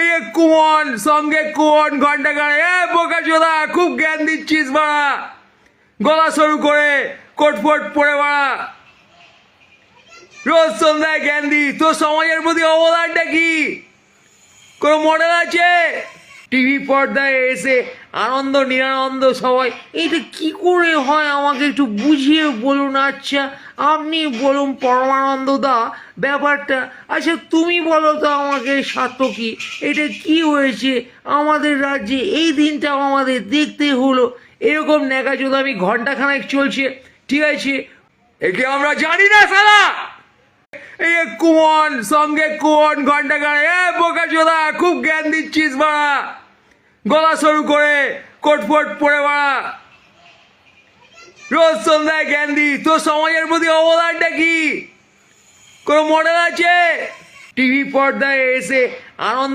এই কুমন সঙ্গে কোন ঘন্টা গানে বোকা চোদা খুব জ্ঞান দিচ্ছিস বাড়া, গলা সরু করে কোটফোট পরে বাড়া, রোজ সন্ধ্যায় জ্ঞান দি। তোর সমাজের প্রতি অবদানটা কি? কোনো মডেল আছে? টিভি পর্দায় এসে আনন্দ নিরানন্দ সবাই, এটা কি করে হয় আমাকে একটু বুঝিয়ে বলুন। আচ্ছা আপনি বলুন পরমানন্দ দা ব্যাপারটা। আচ্ছা তুমি বলো তো আমাকে সার্থকী, এটা কি হয়েছে আমাদের রাজ্যে? এই দিনটা আমাদের দেখতে হলো, এরকম ন্যাকাচোদামি ঘন্টাখানেক চলছে, ঠিক আছে? একে আমরা জানি না সালা। এই কুমন সঙ্গে কোন ঘন্টা গানে বোকা চোদা খুব জ্ঞান দিচ্ছিস বাড়া, গলা সরু করে কোটফোট পরে বাড়া, রোজ সন্ধ্যায় জ্ঞান দি। তোর সমাজের প্রতি অবদানটা কি? কোনো মডেল আছে? টিভি পর্দায় এসে আনন্দ